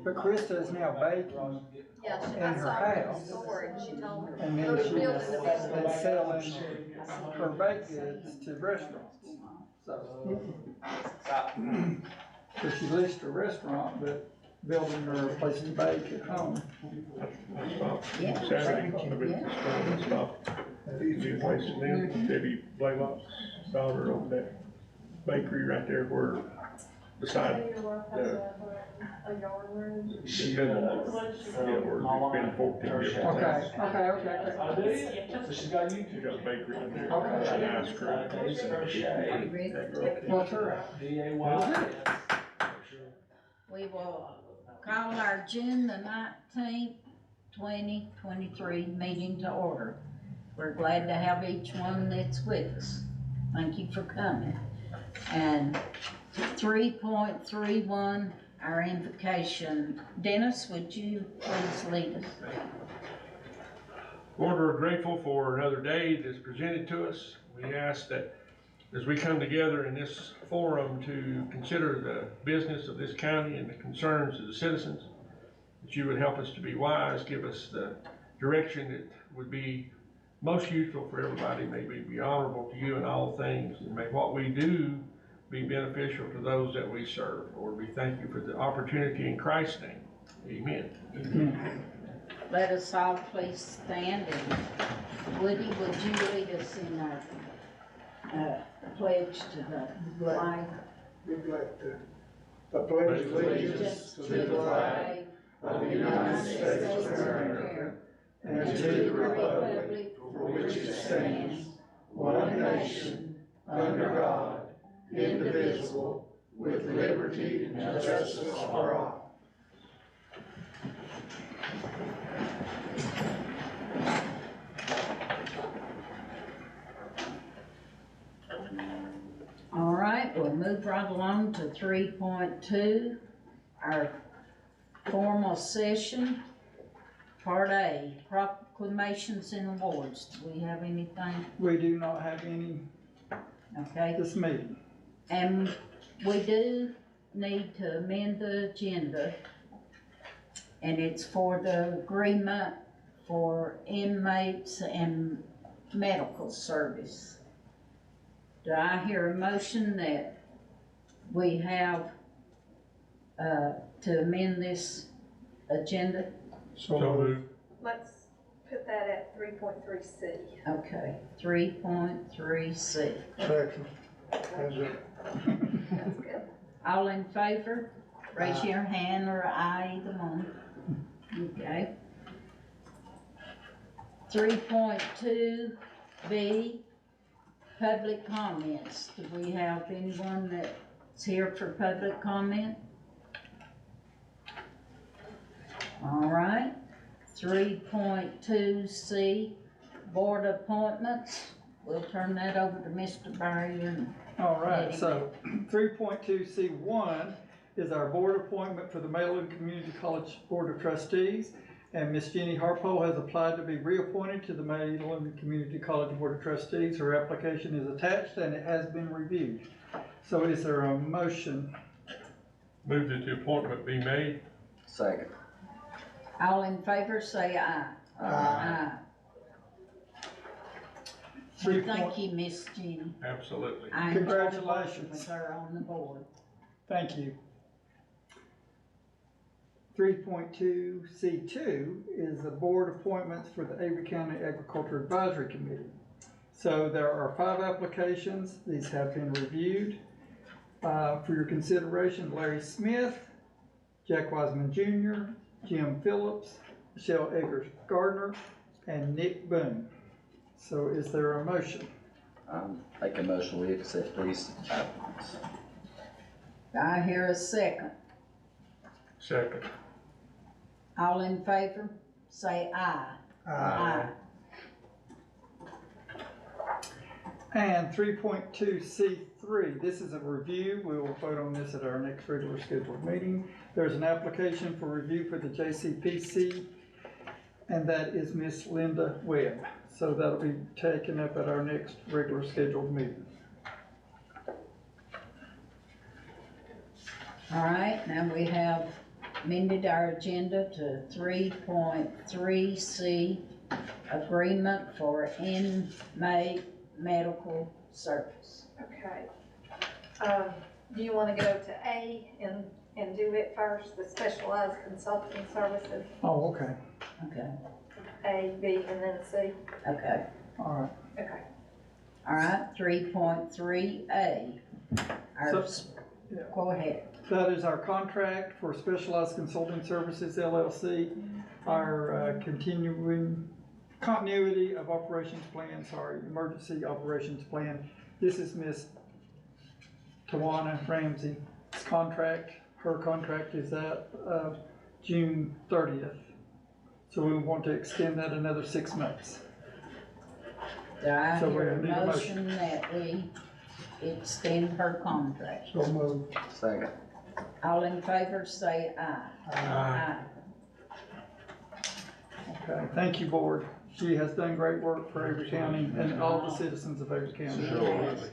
But Krista is now baking Yeah, in I her saw her in the house. store and she told me. And then she's been selling her baked goods to restaurants. So she leased a restaurant, but building her a place to bake at home. Yeah. Saturday, I stopped at these new places then, Debbie Blaylock's daughter opened that bakery right there where beside She yeah, where it's been 14 different times. Okay. So she's got She YouTube. got a bakery in there, Okay. and ice cream. What's her? DAY. We will call our June the 19th, 2023 meeting to order. We're glad to have each one that's with us. Thank you for coming. And 3.31, our invocation. Dennis, would you please lead us? Lord, we're grateful for another day that's presented to us. We ask that as we come together in this forum to consider the business of this county and the concerns of the citizens, that you would help us to be wise, give us the direction that would be most useful for everybody, may be honorable to you in all things, and may what we do be beneficial to those that we serve. Lord, we thank you for the opportunity in Christ's name. Amen. Let us all please stand, and Woody, would you lead us in our pledge to the flag? I pledge allegiance to the flag of the United States of America and to the republic for which it stands, one nation, under God, indivisible, with liberty and justice for all. All right, we'll move right along to 3.2, our formal session, Part A, proclamations and awards. Do we have anything? We do not have any Okay, this meeting. and we do need to amend the agenda, and it's for the agreement for inmates and medical service. Do I hear a motion that we have to amend this agenda? So moved. Let's put that at 3.3C. Okay, 3.3C. Second. That's good. All in favor? Raise your hand or aye, either one. Okay. 3.2B, public comments. Do we have anyone that's here for public comment? All right. 3.2C, board appointments. We'll turn that over to Mr. Barry and All right, so 3.2C1 is our board appointment for the Maryland Community College Board of Trustees. And Miss Jenny Harpole has applied to be reappointed to the Maryland Community College Board of Trustees. Her application is attached and it has been reviewed. So is there a motion? Move that the appointment be made. Second. all in favor say aye. Aye. Thank you, Miss Jenny. Absolutely. I enjoyed working Congratulations. with her on the board. Thank you. 3.2C2 is the board appointments for the Avery County Agriculture Advisory Committee. So there are 5 applications. These have been reviewed. For your consideration, Larry Smith, Jack Wiseman Jr., Jim Phillips, Michelle Eggers Gardner, and Nick Boone. So is there a motion? Make a motion, we accept these applicants. I hear a second. Second. All in favor say aye. Aye. And 3.2C3, this is a review. We will vote on this at our next regular scheduled meeting. There's an application for review for the JCPC, and that is Miss Linda Webb. So that'll be taken up at our next regular scheduled meeting. All right, now we have amended our agenda to 3.3C, agreement for inmate medical service. Okay. Do you wanna go to A and do it first, the specialized consulting services, Oh, okay, Okay, A, B, and then C? okay. all right. Okay. All right, 3.3A. Yeah. Go ahead. That is our contract for Specialized Consulting Services LLC, our continuing continuity of operations plan, emergency operations plan. This is Miss Tawana Ramsey's contract. Her contract is at June 30th. So we want to extend that another 6 months. Do I So hear a we need a motion that we extend her contract? So move. Second. All in favor, say aye. Aye. Okay, thank you, board. She has done great work for Avery County and all the citizens of Avery County. Absolutely.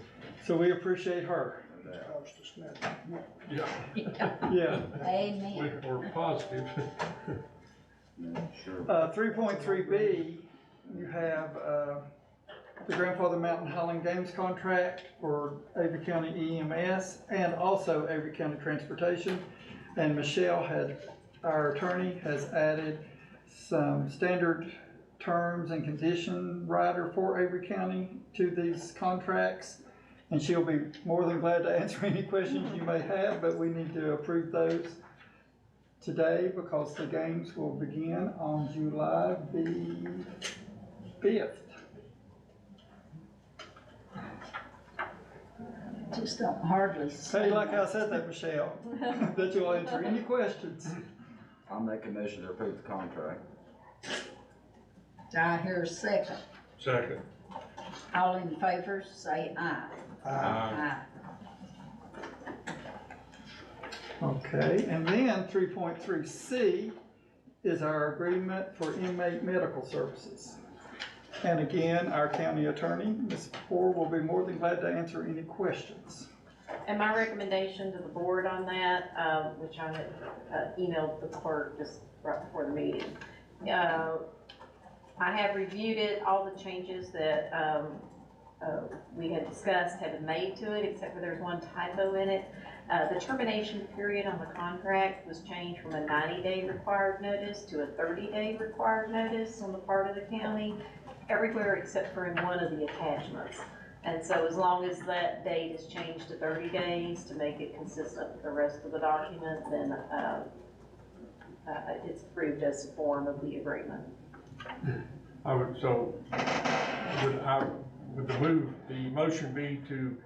So we appreciate her. Yeah, Yeah. Amen. we're positive. Sure. 3.3B, you have the Grandfather Mountain Highland Games contract for Avery County EMS and also Avery County Transportation. And Michelle our attorney, has added some standard terms and condition rider for Avery County to these contracts. And she'll be more than glad to answer any questions you may have, but we need to approve those today because the games will begin on July the 5th. Just don't hardly say. Hey, like I said that, Michelle, that you'll answer any questions. I'll make a motion to approve the contract. Do I hear a second? Second. All in favor, say aye. Aye. Okay, and then 3.3C is our agreement for inmate medical services. And again, our county attorney, Ms. Poor, will be more than glad to answer any questions. And my recommendation to the board on that, which I had emailed the clerk just right before the meeting. I have reviewed it, all the changes that we had discussed have been made to it, except for there's one typo in it. The termination period on the contract was changed from a 90-day required notice to a 30-day required notice on the part of the county, everywhere except for in one of the attachments. And so as long as that date is changed to 30 days to make it consistent with the rest of the document, then it's approved as a form of the agreement. Would the motion be to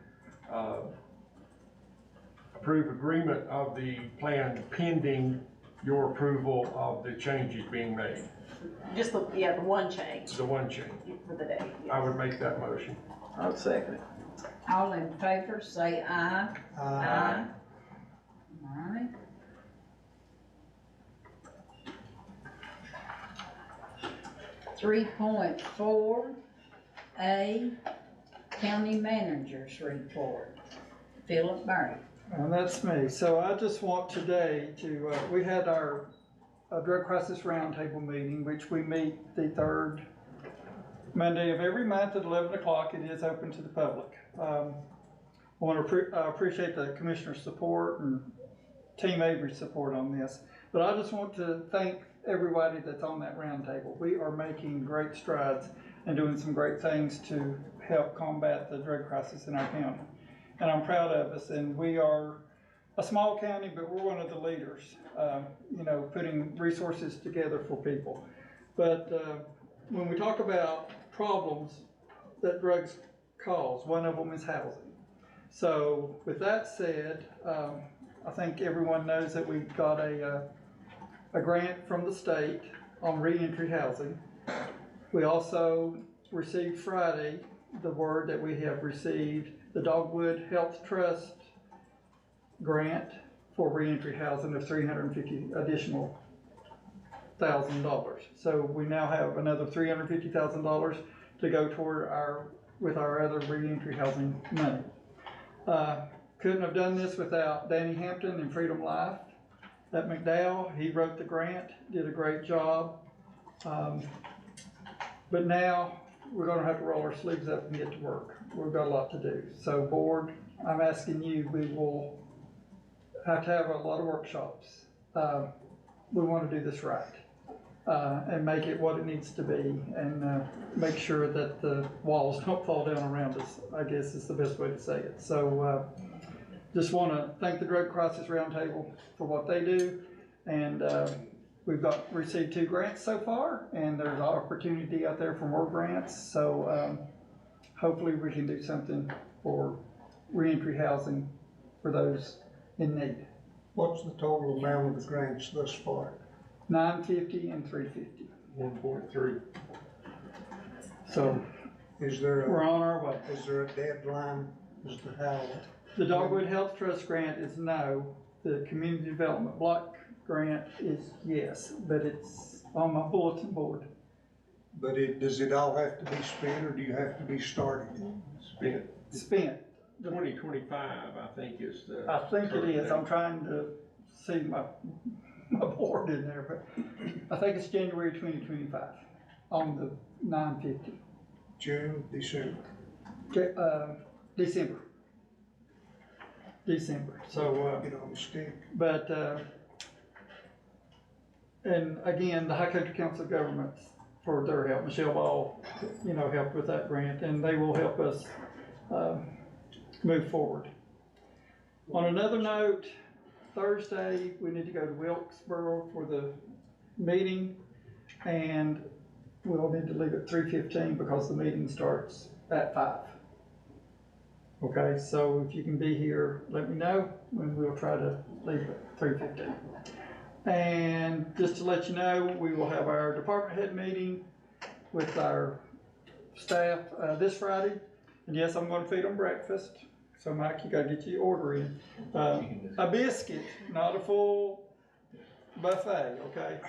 approve agreement of the plan pending your approval of the changes being made? Just the one change The one change. for the date. I would make that motion. I would second it. All in favor, say aye. Aye. All right. (3.4A) County Manager's Report. Philip Murray. And that's me. So I just want today to, we had our Drug Crisis Roundtable meeting, which we meet the third Monday of every month at 11 o'clock. It is open to the public. I want to appreciate the commissioner's support and Team Avery's support on this. But I just want to thank everybody that's on that roundtable. We are making great strides and doing some great things to help combat the drug crisis in our county. And I'm proud of us, and we are a small county, but we're one of the leaders, putting resources together for people. But when we talk about problems that drugs cause, one of them is housing. So with that said, I think everyone knows that we've got a grant from the state on reentry housing. We also received Friday the word that we have received the Dogwood Health Trust grant for reentry housing of $350,000 additional. So we now have another $350,000 to go toward with our other reentry housing money. Couldn't have done this without Danny Hampton and Freedom Life. at McDowell. He wrote the grant, did a great job. But now we're gonna have to roll our sleeves up and get to work. We've got a lot to do. So board, I'm asking you, we will have to have a lot of workshops. We wanna do this right. And make it what it needs to be, and make sure that the walls don't fall down around us, I guess is the best way to say it. So just want to thank the Drug Crisis Roundtable for what they do, and we've received 2 grants so far, and there's opportunity out there for more grants, so hopefully we can do something for reentry housing for those in need. What's the total amount of the grants thus far? 950 and 350. 1.3. So Is there we're on our way. is there a deadline as to how? The Dogwood Health Trust grant is no. The Community Development Block grant is yes, but it's on my bulletin board. But does it all have to be spent, or do you have to be started? Spent. 2025, I think is the. I think it is. I'm trying to see my board in there, but I think it's January 2025 on the 950. June, December? December. So, Get on the stick. but, and again, the High Country Council of Governments for their help. Michelle Ball, helped with that grant, and they will help us, move forward. On another note, Thursday, we need to go to Wilkesboro for the meeting, and we'll need to leave at 3:15 because the meeting starts at 5. Okay, so if you can be here, let me know, and we'll try to leave at 3:15. And just to let you know, we will have our department head meeting with our staff this Friday. And yes, I'm gonna feed them breakfast. So Mike, you gotta get your order in. A biscuit, not a full buffet, okay?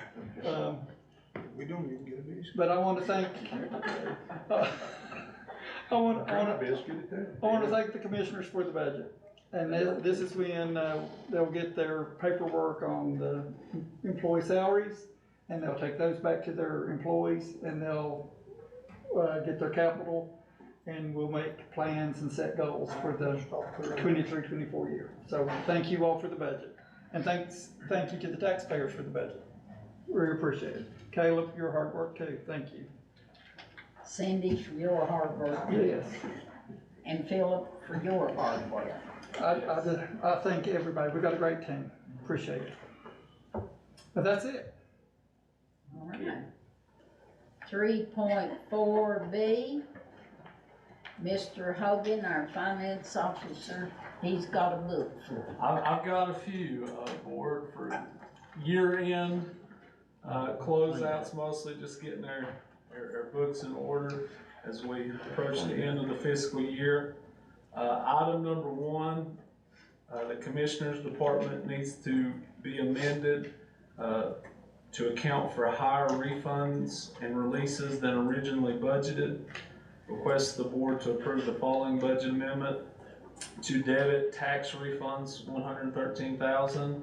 We don't even get a biscuit. But I want to thank, I want to thank the commissioners for the budget. And this is when they'll get their paperwork on the employee salaries, and they'll take those back to their employees, and they'll get their capital, and we'll make plans and set goals for the 23-24 year. So thank you all for the budget. And thank you to the taxpayers for the budget. Really appreciate it. Caleb, your hard work too, thank you. Cindy, for your hard work. Yes. And Philip, for your hard work. I thank everybody, we've got a great team, appreciate it. But that's it. All right. 3.4B, Mr. Hogan, our finance officer, he's got a book for us. I've got a few, board for year-end, closeouts, mostly just getting our books in order as we approach the end of the fiscal year. Item number 1, the Commissioners Department needs to be amended to account for higher refunds and releases than originally budgeted. Request the board to approve the following budget amendment: to debit tax refunds $113,000,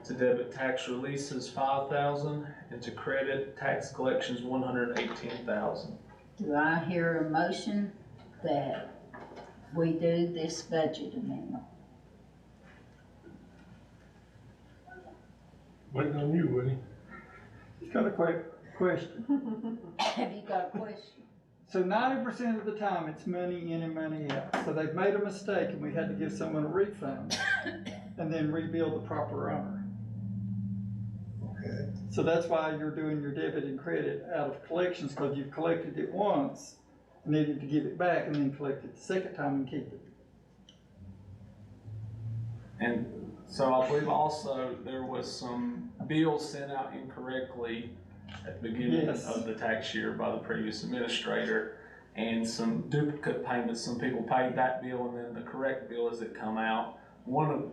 to debit tax releases $5,000, and to credit tax collections $118,000. Do I hear a motion that we do this budget amendment? Waiting on you, Woody. He's got a quick question. Have you got a question? So 90% of the time, it's money in and money out. So they've made a mistake and we had to give someone a refund and then rebuild the proper owner. Okay. So that's why you're doing your debit and credit out of collections, because you've collected it once, needed to give it back, and then collect it the second time and keep it. And so I believe also there was some bills sent out incorrectly at the beginning Yes. of the tax year by the previous administrator, and some duplicate payments. Some people paid that bill and then the correct bill as it come out. One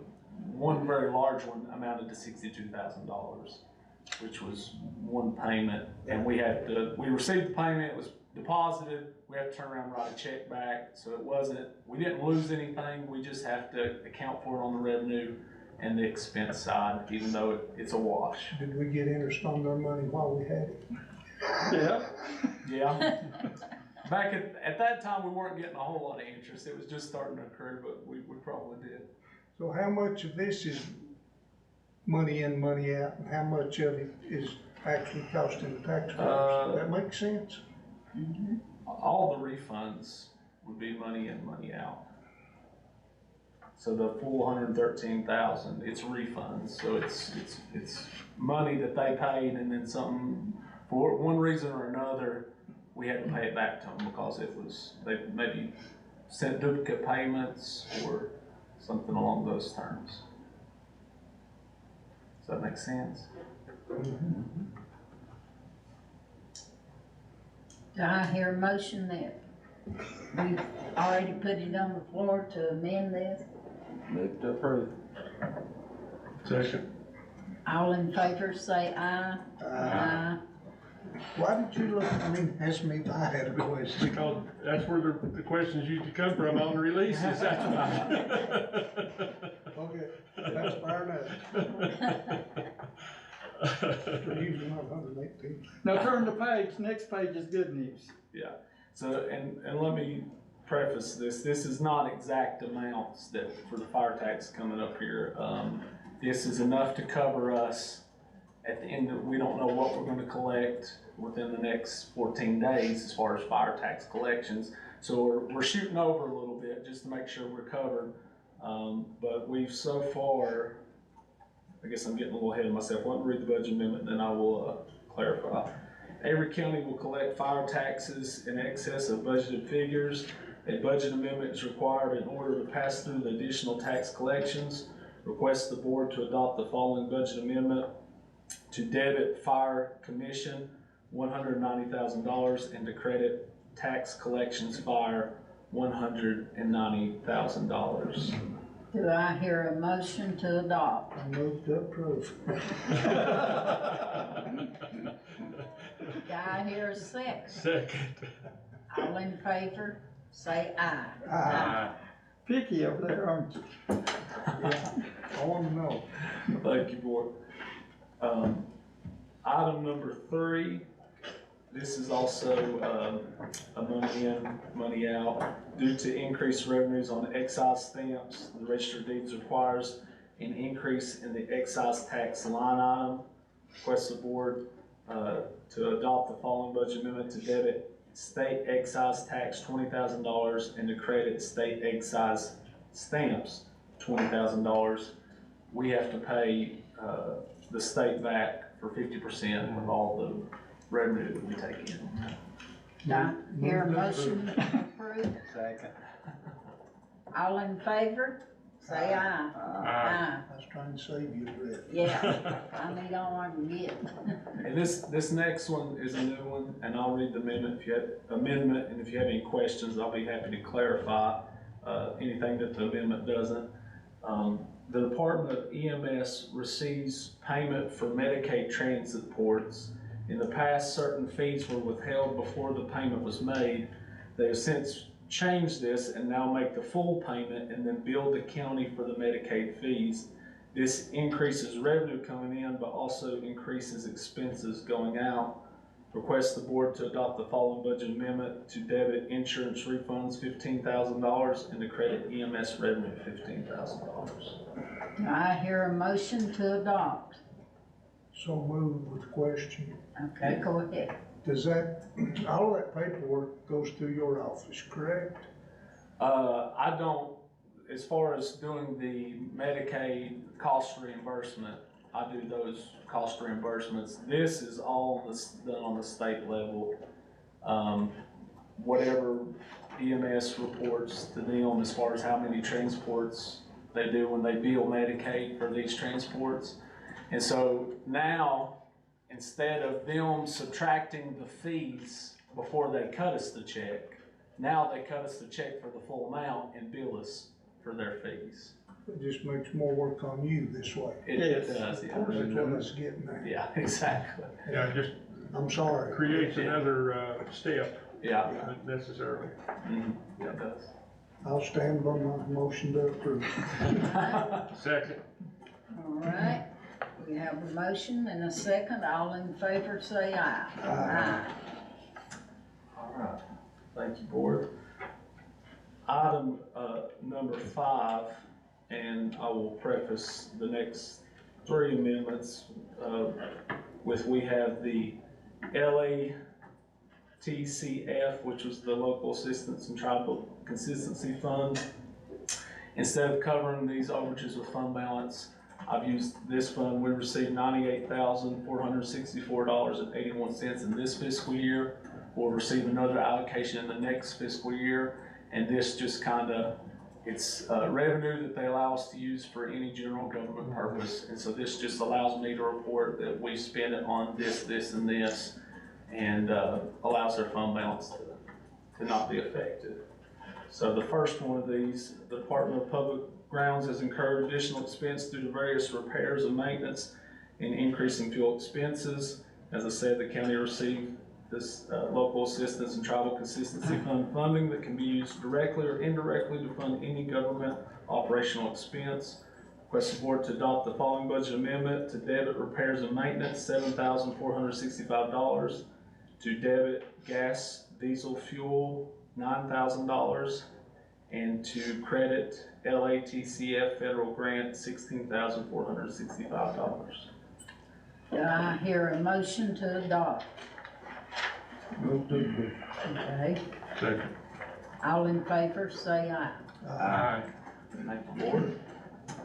very large one amounted to $62,000, which was one payment, and we received the payment, it was deposited, we have to turn around and write a check back, so we didn't lose anything, we just have to account for it on the revenue and the expense side, even though it's a wash. Did we get interest on their money while we had it? Yeah. Yeah. Back at that time, we weren't getting a whole lot of interest. It was just starting to occur, but we probably did. So how much of this is money in, money out, and how much of it is actually costing the taxpayers? That makes sense? All the refunds would be money in, money out. So the full 113,000, it's refunds. So it's money that they paid, and then something for one reason or another, we had to pay it back to them because they maybe sent duplicate payments or something along those terms. Does that make sense? Do I hear a motion that we've already put it on the floor to amend this? Move to approve. Second. All in favor say aye. Aye. Why did you look at me and ask me if I had a question? Because that's where the questions usually come from on the releases, that's why. Okay, that's fair enough. We're using our 118. Now turn the page, next page is good news. Yeah. So, and let me preface this. This is not exact amounts that for the fire tax coming up here. This is enough to cover us at the end. We don't know what we're going to collect within the next 14 days as far as fire tax collections. So we're shooting over a little bit just to make sure we're covered. But we've so far, I guess I'm getting a little ahead of myself. Let me read the budget amendment and then I will clarify. Avery County will collect fire taxes in excess of budgeted figures. A budget amendment is required in order to pass through the additional tax collections. Request the board to adopt the following budget amendment: to debit fire commission $190,000 and to credit tax collections fire $190,000. Do I hear a motion to adopt? I moved to approve. Do I hear a second? Second. All in favor say aye. Aye. Picky over there, aren't you? Yeah, I want to know. Thank you, board. Item number 3, this is also a money in, money out. Due to increased revenues on excise stamps, the Register of Deeds requires an increase in the excise tax line item. Request the board to adopt the following budget amendment: to debit state excise tax $20,000 and to credit state excise stamps $20,000. We have to pay the state back for 50% of all the revenue that we take in. Do I hear a motion to approve? Second. All in favor say aye. Aye. I was trying to save you a breath. Yeah, I need all I can get. And this next one is a new one, and I'll read the amendment. And if you have any questions, I'll be happy to clarify anything that the amendment doesn't. The Department of EMS receives payment for Medicaid transit ports. In the past, certain fees were withheld before the payment was made. They have since changed this and now make the full payment and then bill the county for the Medicaid fees. This increases revenue coming in, but also increases expenses going out. Request the board to adopt the following budget amendment: to debit insurance refunds $15,000 and to credit EMS revenue $15,000. Do I hear a motion to adopt? So moved with question. Okay, go ahead. Does that, all of that paperwork goes through your office, correct? I don't, as far as doing the Medicaid cost reimbursement, I do those cost reimbursements. This is all done on the state level. Whatever EMS reports to them as far as how many transports they do when they bill Medicaid for these transports. And so now, instead of them subtracting the fees before they cut us the check, now they cut us the check for the full amount and bill us for their fees. It just makes more work on you this way. It Yes. does, yeah. That's what I was getting at. Yeah, exactly. Yeah, just I'm sorry. creates another step, Yeah. not necessarily. It does. I'll stand by my motion to approve. Second. All right, we have a motion and a second. All in favor, say aye. Aye. All right, thank you, board. Item, number 5, and I will preface the next 3 amendments, with we have the LATCF, which was the Local Assistance and Tribal Consistency Fund. Instead of covering these overages with fund balance, I've used this fund. We received $98,464.81 in this fiscal year. We'll receive another allocation in the next fiscal year, and this just it's revenue that they allow us to use for any general government purpose. And so this just allows me to report that we spend it on this, and this, and allows their fund balance to not be affected. So the first one of these, the Department of Public Grounds has incurred additional expense due to various repairs and maintenance and increasing fuel expenses. As I said, the county received this Local Assistance and Tribal Consistency Fund funding that can be used directly or indirectly to fund any government operational expense. Request the board to adopt the following budget amendment: to debit repairs and maintenance, $7,465, to debit gas, diesel fuel, $9,000, and to credit LATCF federal grant, $16,465. Do I hear a motion to adopt? Move to approve. Okay, Second. all in favor, say aye. Aye. Thank you, board.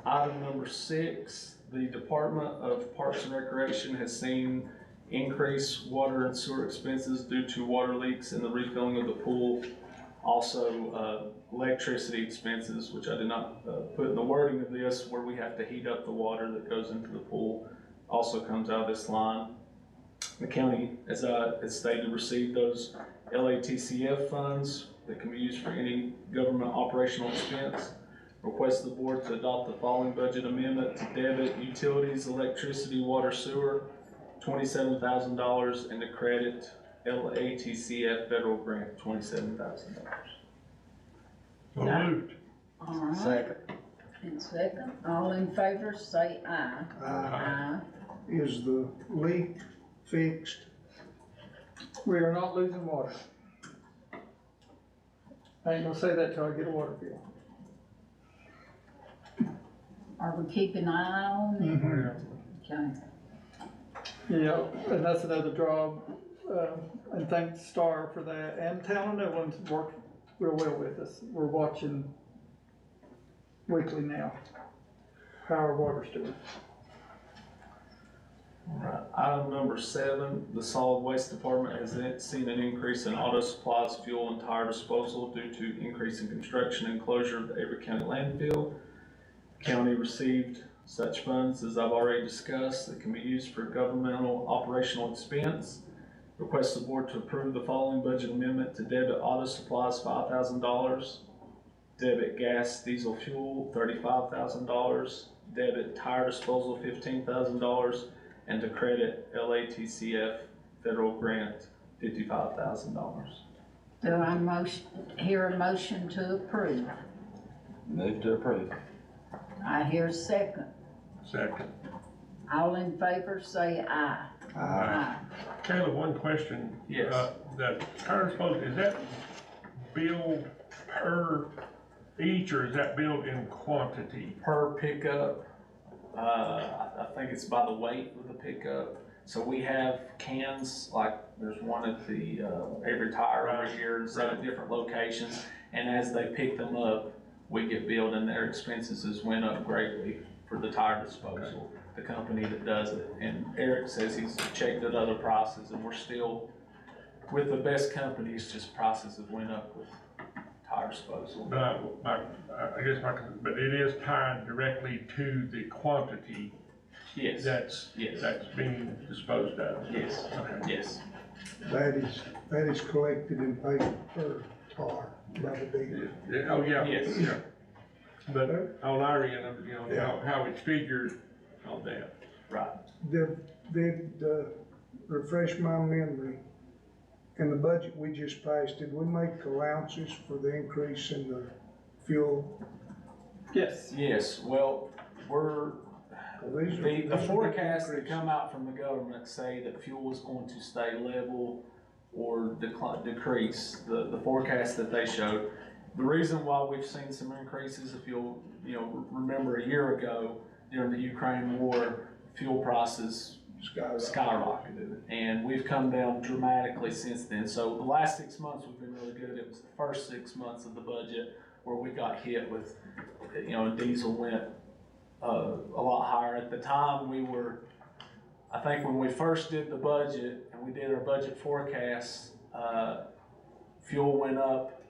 Item number 6, the Department of Parks and Recreation has seen increased water and sewer expenses due to water leaks and the refilling of the pool. Also, electricity expenses, which I did not put in the wording of this, where we have to heat up the water that goes into the pool, also comes out of this line. The county, as stated, received those LATCF funds that can be used for any government operational expense. Request the board to adopt the following budget amendment: to debit utilities, electricity, water, sewer, $27,000, and to credit LATCF federal grant, $27,000. So moved. All right, Second. and second, all in favor, say aye. Aye. Is the leak fixed? We are not losing water. I ain't gonna say that till I get a water bill. Are we keeping an eye on it? Okay. Yeah, and that's another job, and thanks Star for that, and Town of New One's worked real well with us. We're watching weekly now how our water's doing. All right, item number 7, the Solid Waste Department has seen an increase in auto supplies, fuel, and tire disposal due to increase in construction and closure of the Avery County landfill. County received such funds, as I've already discussed, that can be used for governmental operational expense. Request the board to approve the following budget amendment: to debit auto supplies, $5,000, debit gas, diesel fuel, $35,000, debit tire disposal, $15,000, and to credit LATCF federal grant, $55,000. Do I hear a motion to approve? Move to approve. I hear a second. Second. All in favor, say aye. Aye. Caleb, one question. Yes. That tire disposal, is that billed per each, or is that billed in quantity? Per pickup, I think it's by the weight of the pickup. So we have cans, like there's one at the Avery Tire over here, and 7 different locations. And as they pick them up, we get billed, and their expenses has went up greatly for the tire disposal, the company that does it. And Eric says he's checked at other prices, and we're still with the best companies, just prices have went up with tire disposal. But but it is tied directly to the quantity Yes. that's being disposed of. Yes. Okay. Yes. That is collected and paid per tar by the dealer. Oh, yeah. Yes. Yeah. But on our end, how it's figured on that. Right. Did, refresh my memory, in the budget we just passed, did we make allowances for the increase in the fuel? Yes. Yes, well, Well, these are- The these are big forecasts that increases. come out from the government say that fuel is going to stay level or decrease, the forecast that they showed. The reason why we've seen some increases, if you'll, remember a year ago during the Ukraine war, fuel prices skyrocketed, and we've come down dramatically since then. So the last 6 months we've been really good. It was the first 6 months of the budget where we got hit with, diesel went a lot higher. At the time, I think when we first did the budget and we did our budget forecast, fuel went up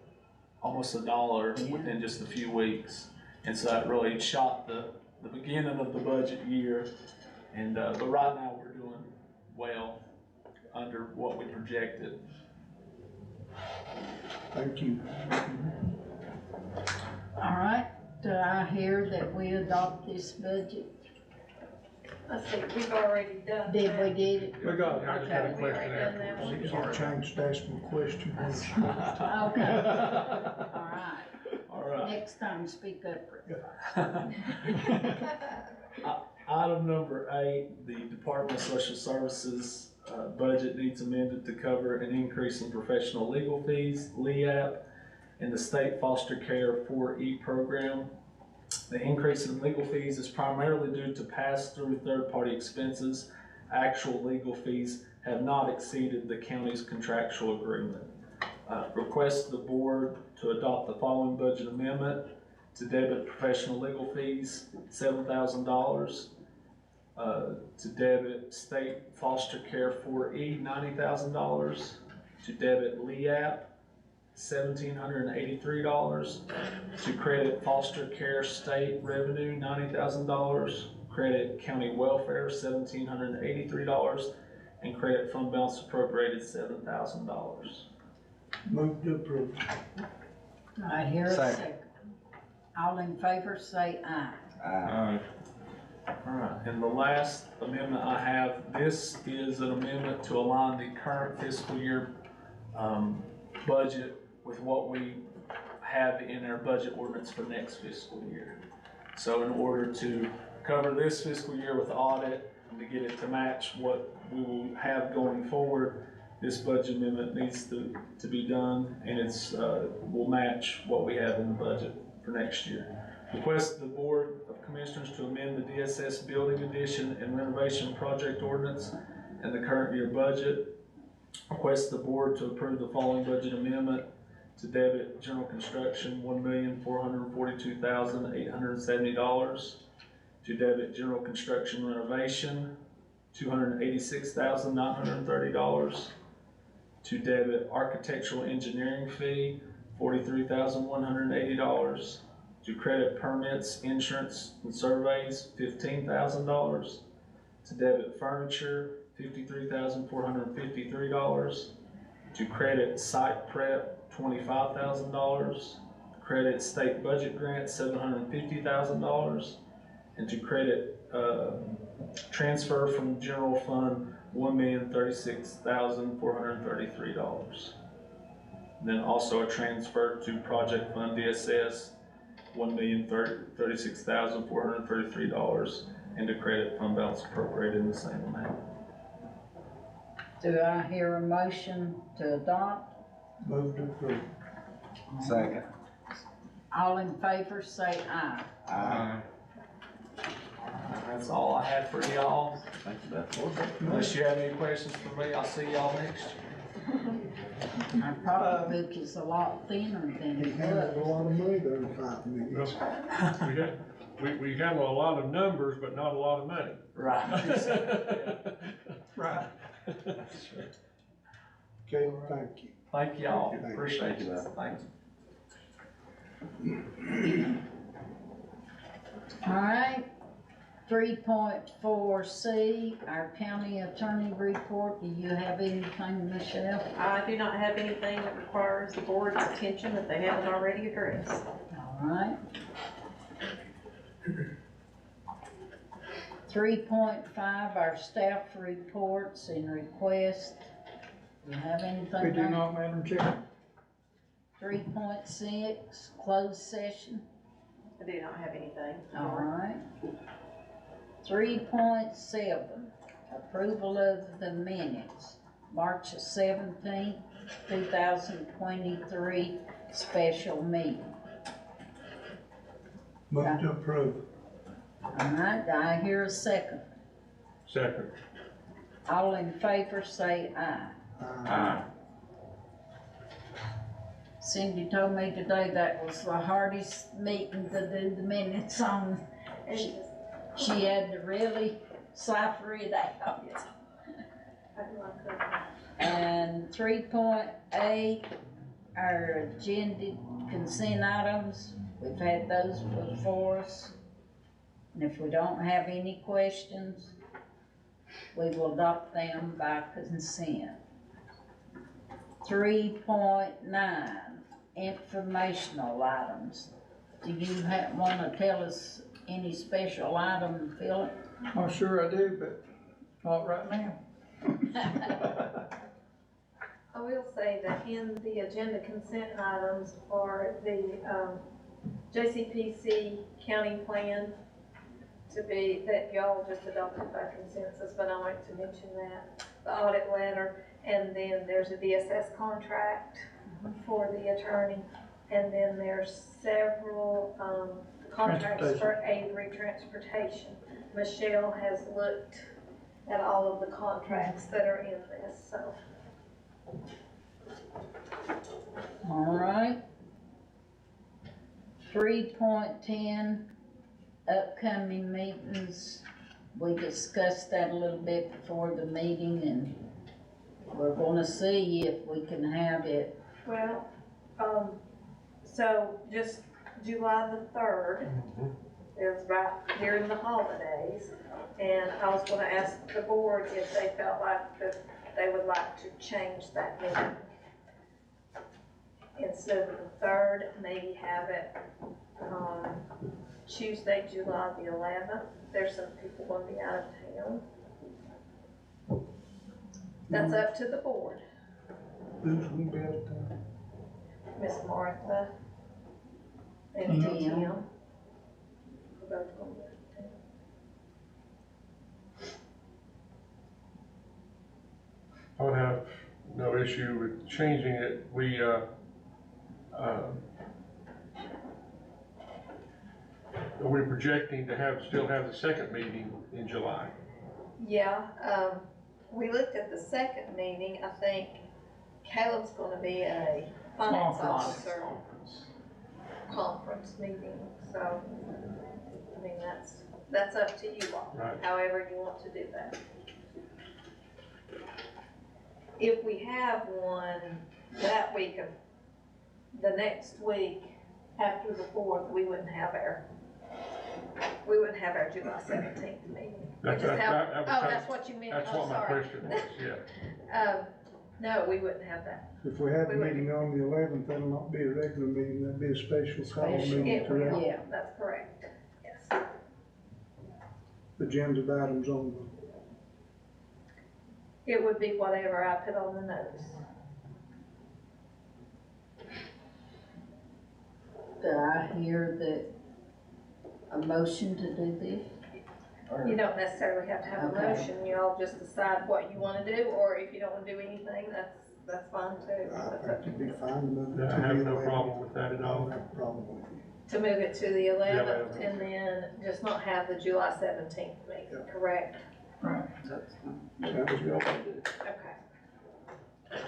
almost $1 within just a few weeks. And so that really shot the beginning of the budget year. And, but right now we're doing well under what we projected. Thank you. All right, do I hear that we adopt this budget? Let's see, we've already done that. Did we get it? We got it. I just had a Okay, we already question done that one. afterwards. You Sorry. changed to ask me a question. Okay. All right, All right. next time speak up. Item number 8, the Department of Social Services budget needs amended to cover an increase in professional legal fees, LEAP, and the State Foster Care 4E program. The increase in legal fees is primarily due to pass-through third-party expenses. Actual legal fees have not exceeded the county's contractual agreement. Request the board to adopt the following budget amendment: to debit professional legal fees, $7,000. To debit state foster care 4E, $90,000. To debit LEAP, $1,783. To credit foster care state revenue, $90,000. Credit county welfare, $1,783. And credit fund balance appropriated, $7,000. Move to approve. Do I hear a Second. second? All in favor, say aye. Aye. All right, and the last amendment I have, this is an amendment to align the current fiscal year budget with what we have in our budget ordinance for next fiscal year. So in order to cover this fiscal year with audit and to get it to match what we will have going forward, this budget amendment needs to be done, and it's will match what we have in the budget for next year. Request the Board of Commissioners to amend the DSS building addition and renovation project ordinance and the current year budget. Request the board to approve the following budget amendment: to debit general construction, $1,442,870. To debit general construction renovation, $286,930. To debit architectural engineering fee, $43,180. To credit permits, insurance, and surveys, $15,000. To debit furniture, $53,453. To credit site prep, $25,000. Credit state budget grant, $750,000. And to credit transfer from general fund, $1,036,433. And then also a transfer to project fund DSS, $1,036,433, and to credit fund balance appropriated in the same amount. Do I hear a motion to adopt? Move to approve. Second. All in favor, say aye. Aye. That's all I have for y'all. Thank you, Beth. Unless you have any questions for me, I'll see y'all next year. Our pocketbook is a lot thinner than He it handled a was. lot of money there in 5 minutes. We handle a lot of numbers, but not a lot of money. Right. Right. Okay, thank you. Thank y'all, Thank you. appreciate Thank you, it, Beth. thank you. All right, 3.4C, our county attorney report. Do you have anything, Michelle? I do not have anything that requires the board's attention that they haven't already addressed. All right. 3.5, our staff reports and requests. Do you have anything? We do not, Madam Chair. 3.6, closed session. I do not have anything. All right. 3.7, approval of the minutes, March 17th, 2023, special meeting. Move to approve. Alright, do I hear a second? Second. All in favor say aye. Aye. Cindy told me today that was the hardest meeting to do the minutes on. She had to really cipher it out. And 3.8, our agenda consent items, we've had those before us. And if we don't have any questions, we will adopt them by consent. 3.9, informational items. Do you wanna tell us any special item, Philip? Oh, sure I do, but not right now. I will say that in the agenda consent items are the, JCPC county plan to be, that y'all just adopted by consensus, but I like to mention that, the audit letter, and then there's a DSS contract for the attorney, and then there's several, contracts for Avery transportation. Michelle has looked at all of the contracts that are in this, so. All right. 3.10, upcoming meetings. We discussed that a little bit before the meeting, and we're gonna see if we can have it. Well, so just July the 3rd is right during the holidays, and I was gonna ask the board if they felt like that they would like to change that meeting. Instead of the 3rd, maybe have it, Tuesday, July the 11th. There's some people gonna be out of town. That's up to the board. Who's gonna be out of town? Miss Martha and And Tim. Tim. We're both gonna be out of town. I would have no issue with changing it. We're projecting to still have the second meeting in July. Yeah, we looked at the second meeting. I think Caleb's gonna be at a finance officer conference meeting, so, I mean, that's up to you all, Right. however you want to do that. If we have one that week of, the next week after the 4th, we wouldn't have our July 17th meeting. We That- just that- have, that was oh, kind of- that's what you meant, That's oh, what my sorry. question was, yeah. No, we wouldn't have that. If we had a We would. meeting on the 11th, that'll not be a regular meeting, that'd be a special call Special. meeting, It will, correct? Yeah. that's correct, yes. Agenda items on It would be whatever I put on the notice. Did I hear a motion to do this? Or- You don't necessarily have to have a Okay. motion, you all just decide what you wanna do, or if you don't wanna do anything, that's fine too. the, I That's up think to it'd be you. fine to move it to I the have no 11th. problem with that at I all. don't have a problem with it. To move it to the 11th, 11th. and then just not have the July 17th meeting, Yeah. correct? Right. Sounds That's what good. we do. Okay.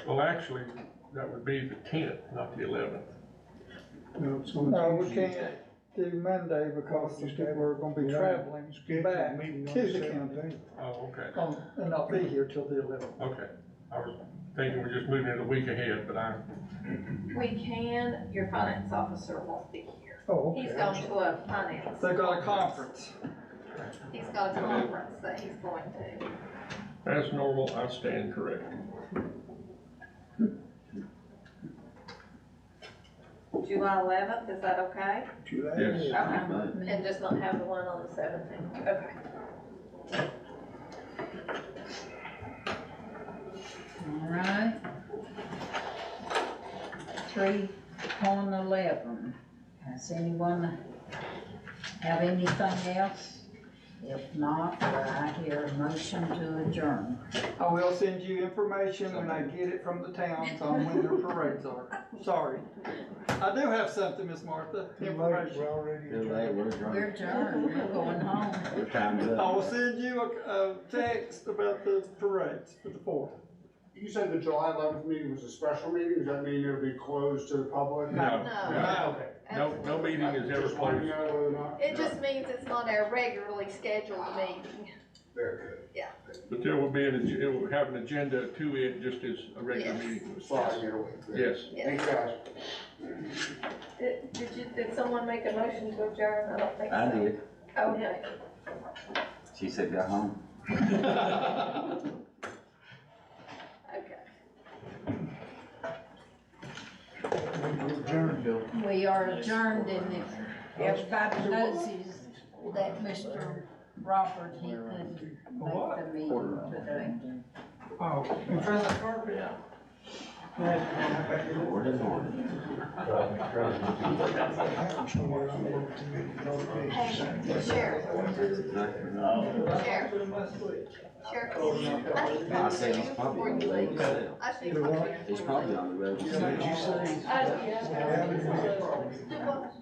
Well, actually, that would be the 10th, not the 11th. No, it's on No, we Tuesday. can't do Monday because the Just people are gonna be have a traveling scheduled back meeting on to the the county. 17th. Oh, okay, And not be here till the 11th. okay. I was thinking we're just moving it a week ahead, but We can, your finance officer won't be here. Oh, okay. He's going to a finance. They got a conference. He's got a conference that he's going to. as normal, I stand corrected. July 11th, is that okay? July. Yes. Okay. And just not have the one on the 17th, okay. All right. 3.11, does anyone have anything else? If not, do I hear a motion to adjourn. I will send you information when I get it from the towns on when their parades are. Sorry. I do have something, Miss Martha, Too late, information. we're already Too adjourned. late, we're We're adjourned. adjourned, we're going home. Your time's I will up. send you a text about the parades for the 4th. You said the July 11th meeting was a special meeting, does that mean it'll be closed to the public? No, No. Okay. no meeting is ever Just wanting to closed. know whether or not. It just means it's not our regularly scheduled meeting. Very good. But there will be it will have an agenda to it, just as a regular Yes. meeting would. Sliding it away. Yes. Thank you, guys. Did someone make a motion to adjourn? I don't think so. I did. Okay. She said go home. Okay. We're adjourned. We are adjourned, and if everybody knows is that Mr. Robert, he couldn't make the meeting today. Oh, in front of the carpet? Yeah. Word is on. Somewhere I'm working too many notifications. Sheriff, That's exactly right. Sheriff. I said he's probably on the road himself. I should. Do what? He's probably on the road Did himself. you say? Yeah. Having a- Do what?